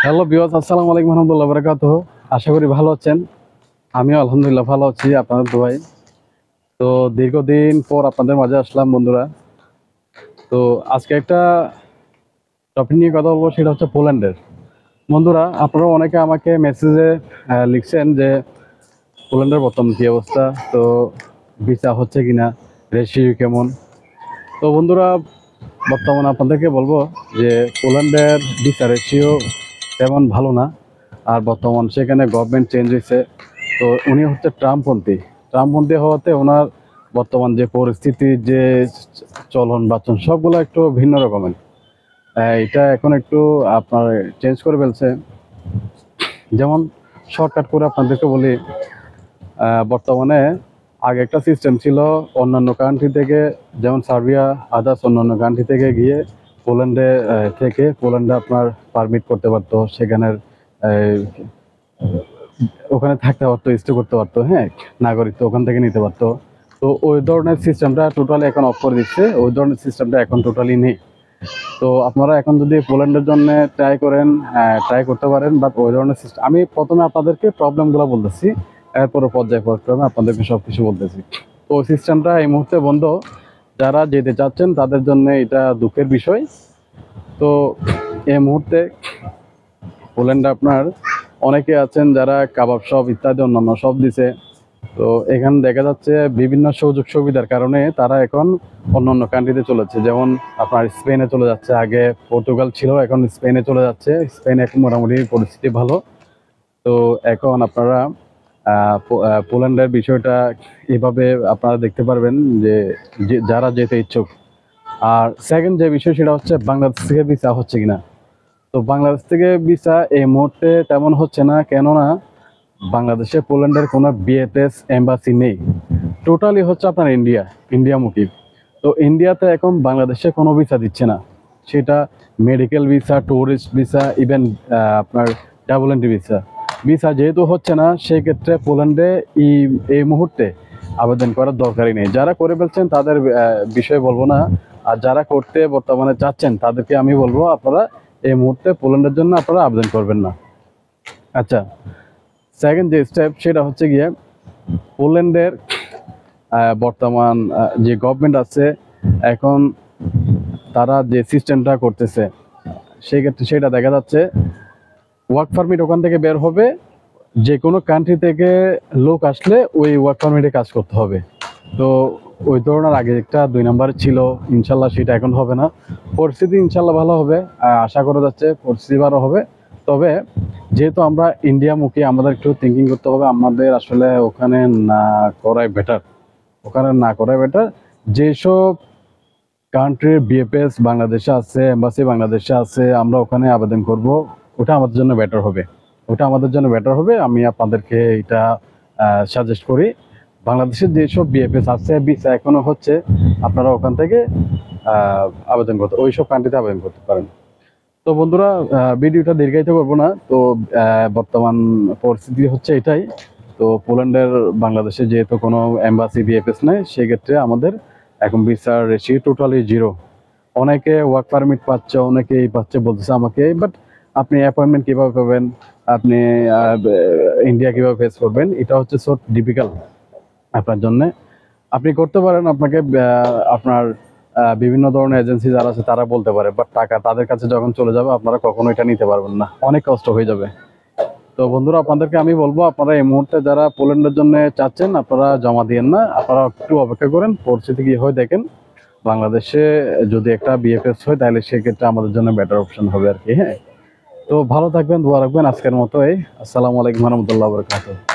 Hello viewers, আসসালামু আলাইকুম রহমতুল্লাহ বারাকাতুহু। আশা করি ভালো আছেন। আমিও আলহামদুলিল্লাহ ভালো আছি আপনাদের দোয়ায়। তো দীর্ঘদিন পর আপনাদের মাঝে আসলাম বন্ধুরা। তো আজকে একটা টপিক নিয়ে কথা বলবো, সেটা হচ্ছে পোল্যান্ডের। বন্ধুরা, আপনারা অনেকে আমাকে মেসেজে লিখছেন যে পোল্যান্ডের বর্তমান কী অবস্থা, তো ভিসা হচ্ছে কিনা, রেশিও কেমন। তো বন্ধুরা, বর্তমানে আপনাদেরকে বলবো যে পোল্যান্ডের ভিসা রেশিও তেমন ভালো না। আর বর্তমান সেখানে গভর্নমেন্ট চেঞ্জ হয়েছে। তো উনি হচ্ছে ট্রাম্পপন্থী হওয়াতে ওনার বর্তমান যে পরিস্থিতি, যে চলন বাচন সবগুলো একটু ভিন্ন রকমের। এটা এখন একটু আপনার চেঞ্জ করে ফেলছে। যেমন শর্টকাট করে আপনাদেরকে বলি, বর্তমানে আগে একটা সিস্টেম ছিল অন্যান্য কান্ট্রি থেকে, যেমন সার্বিয়া, আদার্স অন্যান্য কান্ট্রি থেকে গিয়ে পোল্যান্ডে পোল্যান্ডে আপনার পারমিট করতে পারতো, সেখানের ওখানে থাকতে পারতো, স্টে করতে পারতো, হ্যাঁ, নাগরিকত্ব ওখান থেকে নিতে পারতো। তো ওই ধরনের সিস্টেমটা টোটালি এখন অফ করে দিচ্ছে, ওই ধরনের সিস্টেমটা এখন টোটালি নেই। তো আপনারা এখন যদি পোল্যান্ডের জন্য ট্রাই করতে পারেন, বাট ওই ধরনের সিস্টেম আমি প্রথমে আপনাদেরকে প্রবলেমগুলো বলতেছি, এরপরে পর্যায়ক্রমে আপনাদেরকে সব কিছু বলতেছি। তো ওই সিস্টেমটা এই মুহূর্তে বন্ধ। যারা যেতে চাচ্ছেন তাদের জন্য এটা দুঃখের বিষয়। তো এই মুহূর্তে পোল্যান্ডে আপনার অনেকে আছেন যারা কাবাব শপ ইত্যাদি অন্যান্য শপ দিছে। তো এখানে দেখা যাচ্ছে বিভিন্ন সুযোগ সুবিধার কারণে তারা এখন অন্যান্য কান্ট্রিতে চলেছে, যেমন আপনার স্পেনে চলে যাচ্ছে। আগে পর্তুগাল ছিল, এখন স্পেনে চলে যাচ্ছে। স্পেনে এখন মোটামুটি পরিস্থিতি ভালো। তো এখন আপনারা পোল্যান্ডের বিষয়টা এভাবে আপনারা দেখতে পারবেন যে যারা যেতে ইচ্ছুক। আর সেকেন্ড যে বিষয়, সেটা হচ্ছে বাংলাদেশ থেকে ভিসা হচ্ছে কিনা। তো বাংলাদেশ থেকে ভিসা এই মুহূর্তে তেমন হচ্ছে না, কেননা বাংলাদেশে পোল্যান্ডের কোনো বিএফএস এম্বাসি নেই। টোটালি হচ্ছে আপনার ইন্ডিয়ামুখী। তো ইন্ডিয়াতে এখন বাংলাদেশে কোনো ভিসা দিচ্ছে না, সেটা medical visa, tourist visa, even আপনার ডাবল এন্ট্রি ভিসা যেহেতু হচ্ছে না, সেই ক্ষেত্রে পোল্যান্ডে এই মুহূর্তে আবেদন করার দরকারই নেই। যারা করে ফেলছেন তাদের বিষয়ে বলবো না, আর যারা করতে বর্তমানে চাচ্ছেন তাদেরকে আমি বলবো আপনারা এই মুহূর্তে পোল্যান্ডের জন্য আপনারা আবেদন করবেন না। আচ্ছা, সেকেন্ড যে স্টেপ, সেটা হচ্ছে গিয়ে পোল্যান্ডের বর্তমান যে গভর্নমেন্ট আছে এখন, তারা যে সিস্টেমটা করতেছে সেই ক্ষেত্রে সেটা দেখা যাচ্ছে ওয়ার্ক পারমিট ওখান থেকে বের হবে। যে কোনো কান্ট্রি থেকে লোক আসলে ওই ওয়ার্ক পারমিটে কাজ করতে হবে। তো ওই ধরনের আগে একটা 2 নম্বর ছিল, ইনশাল্লাহ সেটা এখন হবে না। পরিস্থিতি ইনশাল্লাহ ভালো হবে, আশা করা যাচ্ছে পরিস্থিতি ভালো হবে। তবে যেহেতু আমরা ইন্ডিয়ামুখী, আমাদের একটু থিঙ্কিং করতে হবে, আমাদের আসলে ওখানে না করাই বেটার। যেসব কান্ট্রির বিএফএস বাংলাদেশে আছে, এম্বাসি বাংলাদেশে আছে, আমরা ওখানে আবেদন করব, ওটা আমাদের জন্য বেটার হবে। আমি আপনাদেরকে এটা সাজেস্ট করি। বাংলাদেশের যেসব বিএফএস আছে, ভিসা এখনো হচ্ছে, আপনারা ওখান থেকে ওইসব কান্ট্রিতে আবেদন করতে পারেন। তো বন্ধুরা, ভিডিওটা দীর্ঘায়িত করবো না। তো বর্তমান পরিস্থিতি হচ্ছে এটাই। তো পোল্যান্ডের বাংলাদেশে যেহেতু কোনো এম্বাসি বিএফএস নেই, সেক্ষেত্রে আমাদের এখন ভিসার রেশিও টোটালি জিরো। অনেকে ওয়ার্ক পারমিট পাচ্ছে, অনেকেই পাচ্ছে বলতেছে আমাকে, বাট আপনি অ্যাপয়েন্টমেন্ট কীভাবে পাবেন, আপনি ইন্ডিয়া কীভাবে ফেস করবেন, এটা হচ্ছে সো ডিফিকাল্ট আপনার জন্যে। আপনি করতে পারেন, আপনাকে আপনার বিভিন্ন ধরনের এজেন্সি যারা আছে তারা বলতে পারে, বাট টাকা তাদের কাছে যখন চলে যাবে আপনারা কখনো এটা নিতে পারবেন না, অনেক কষ্ট হয়ে যাবে। তো বন্ধুরা, আপনাদেরকে আমি বলবো আপনারা এই মুহূর্তে যারা পোল্যান্ডের জন্য চাচ্ছেন, আপনারা জমা দিয়েন না, আপনারা একটু অপেক্ষা করেন, পরিস্থিতি কি হয় দেখেন। বাংলাদেশে যদি একটা বিএফএস হয় তাহলে সেক্ষেত্রে আমাদের জন্য বেটার অপশন হবে আর কি। হ্যাঁ, তো ভালো থাকবেন, দোয়া রাখবেন। আজকের মতো আসসালামু আলাইকুম রহমতুল্লাহ বরকাতুহু।